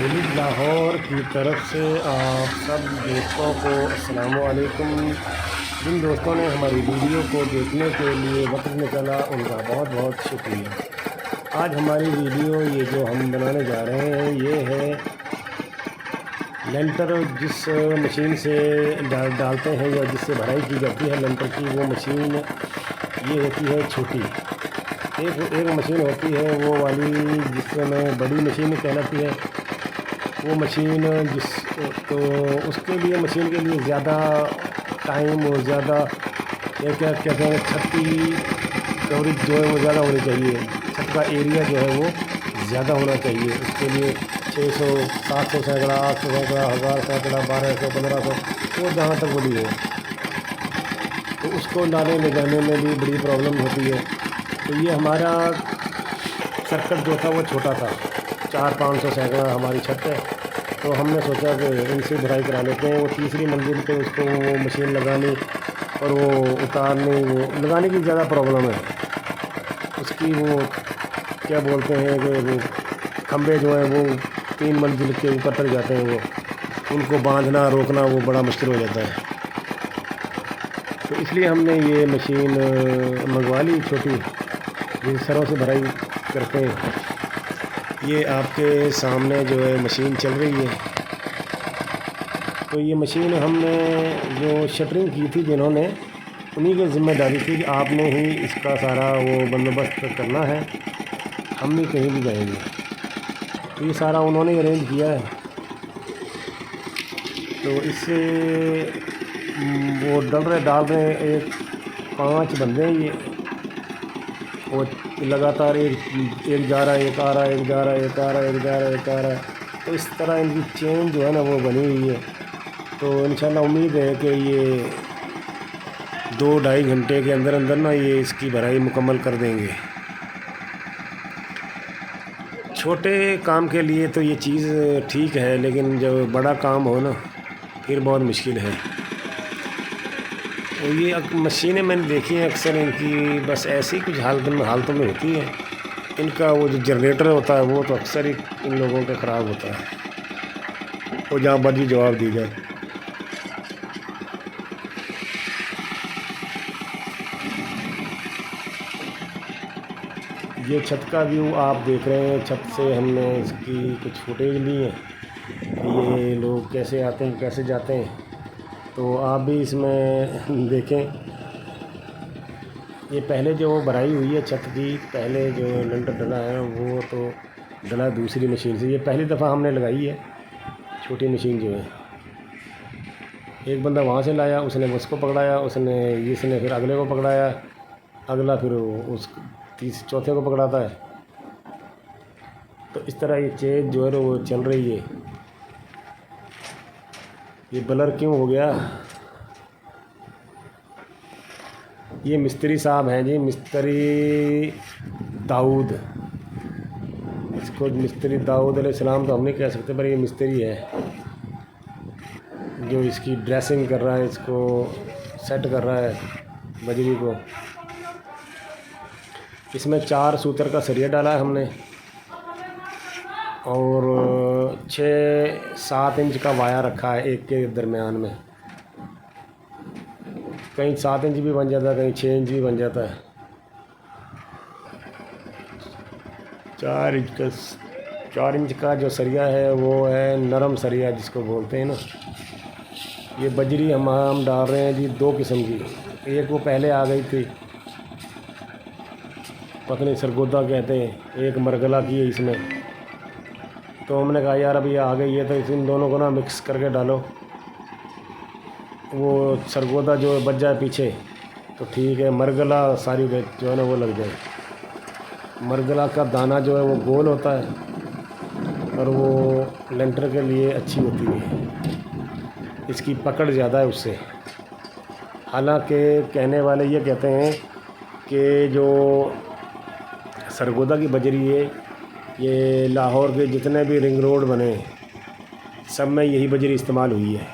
Village Lahore کی طرف سے آپ سب دوستوں کو السلام علیکم۔ جن دوستوں نے ہماری ویڈیو کو دیکھنے کے لیے وقت نکالا ان کا بہت بہت شکریہ۔ آج ہماری ویڈیو یہ جو ہم بنانے جا رہے ہیں یہ ہے لینٹر، جس مشین سے ڈالتے ہیں یا جس سے بھرائی کی جاتی ہے لینٹر کی، وہ مشین یہ ہوتی ہے چھوٹی۔ ایک مشین ہوتی ہے وہ والی جس میں بڑی مشین کہلاتی ہے وہ مشین، تو اس کے لیے مشین کے لیے زیادہ ٹائم اور زیادہ کیا کہتے ہیں چھت کی کوریج جو ہے وہ زیادہ ہونی چاہیے، چھت کا ایریا جو ہے وہ زیادہ ہونا چاہیے۔ اس کے لیے 600 700 سینکڑا 800 سینکڑا 1000 سینکڑا 1200 1500 وہ جہاں تک بڑی ہو، تو اس کو لانے لے جانے میں بھی بڑی پرابلم ہوتی ہے۔ تو یہ ہمارا سرکٹ جو تھا وہ چھوٹا تھا، 400-500 سینکڑا ہماری چھت ہے، تو ہم نے سوچا کہ ان سے بھرائی کرا لیتے ہیں۔ وہ تیسری منزل پہ اس کو وہ مشین لگانی اور وہ اتارنے، وہ لگانے کی زیادہ پرابلم ہے۔ اس کی وہ کیا بولتے ہیں کہ وہ کھمبے جو ہیں وہ 3 منزل کے اوپر تک جاتے ہیں، وہ ان کو باندھنا روکنا وہ بڑا مشکل ہو جاتا ہے۔ تو اس لیے ہم نے یہ مشین منگوا لی چھوٹی، جس سروں سے بھرائی کرتے ہیں۔ یہ آپ کے سامنے جو ہے مشین چل رہی ہے۔ تو یہ مشین ہم نے جو شٹرنگ کی تھی جنہوں نے، انہی کی ذمہ داری تھی کہ آپ نے ہی اس کا سارا وہ بندوبست کرنا ہے، ہم نہیں کہیں بھی جائیں گے۔ تو یہ سارا انہوں نے ارینج کیا ہے۔ تو اس سے وہ ڈال رہے ہیں، ایک 5 بندے ہیں یہ، وہ لگاتار ایک جا رہا ہے ایک آ رہا ہے، ایک جا رہا ہے ایک آ رہا ہے، ایک جا رہا ہے ایک آ رہا ہے۔ تو اس طرح ان کی چین جو ہے نا وہ بنی ہوئی ہے۔ تو انشاءاللہ امید ہے کہ یہ 2-2.5 گھنٹے کے اندر نا یہ اس کی بھرائی مکمل کر دیں گے۔ چھوٹے کام کے لیے تو یہ چیز ٹھیک ہے، لیکن جب بڑا کام ہو نا پھر بہت مشکل ہے۔ اور یہ مشینیں میں نے دیکھی ہیں اکثر ان کی بس ایسی کچھ حالتوں میں ہوتی ہیں۔ ان کا وہ جو جنریٹر ہوتا ہے وہ تو اکثر ہی ان لوگوں کا خراب ہوتا ہے، وہ جہاں مرضی جواب دی جائے۔ یہ چھت کا ویو آپ دیکھ رہے ہیں، چھت سے ہم نے اس کی کچھ فوٹیج لی ہیں، یہ لوگ کیسے آتے ہیں کیسے جاتے ہیں، تو آپ بھی اس میں دیکھیں۔ یہ پہلے جو بھرائی ہوئی ہے چھت کی، پہلے جو لنٹر ڈلا ہے وہ تو ڈلا دوسری مشین سے، یہ پہلی دفعہ ہم نے لگائی ہے چھوٹی مشین جو ہے۔ ایک بندہ وہاں سے لایا، اس نے اس کو پکڑایا، اس نے پھر اگلے کو پکڑایا، اگلا پھر اس چوتھے کو پکڑاتا ہے۔ تو اس طرح یہ چین جو ہے وہ چل رہی ہے۔ یہ بلر کیوں ہو گیا؟ یہ مستری صاحب ہیں جی، مستری داؤد، اس کو مستری داؤد علیہ السلام تو ہم نہیں کہہ سکتے، پر یہ مستری ہے جو اس کی ڈریسنگ کر رہا ہے، اس کو سیٹ کر رہا ہے بجری کو۔ اس میں 4 سوتر کا سریا ڈالا ہے ہم نے، اور 6-7 انچ کا وایا رکھا ہے ایک کے درمیان میں، کہیں 7 انچ بھی بن جاتا ہے، کہیں 6 انچ بھی بن جاتا ہے۔ 4 انچ کا جو سریا ہے وہ ہے نرم سریا جس کو بولتے ہیں نا۔ یہ بجری ہم ڈال رہے ہیں جی 2 قسم کی، ایک وہ پہلے آ گئی تھی پتنی سرگودا کہتے ہیں، ایک مرگلا کی ہے اس میں، تو ہم نے کہا یار اب یہ آ گئی ہے تو ان دونوں کو نا مکس کر کے ڈالو، وہ سرگودا جو بچ جائے پیچھے تو ٹھیک ہے، مرگلا ساری جو ہے نا وہ لگ جائے۔ مرگلا کا دانہ جو ہے وہ گول ہوتا ہے اور وہ لینٹر کے لیے اچھی ہوتی ہے، اس کی پکڑ زیادہ ہے اس سے۔ حالانکہ کہنے والے یہ کہتے ہیں کہ جو سرگودا کی بجری ہے، یہ لاہور کے جتنے بھی رنگ روڈ بنے سب میں یہی بجری استعمال ہوئی ہے۔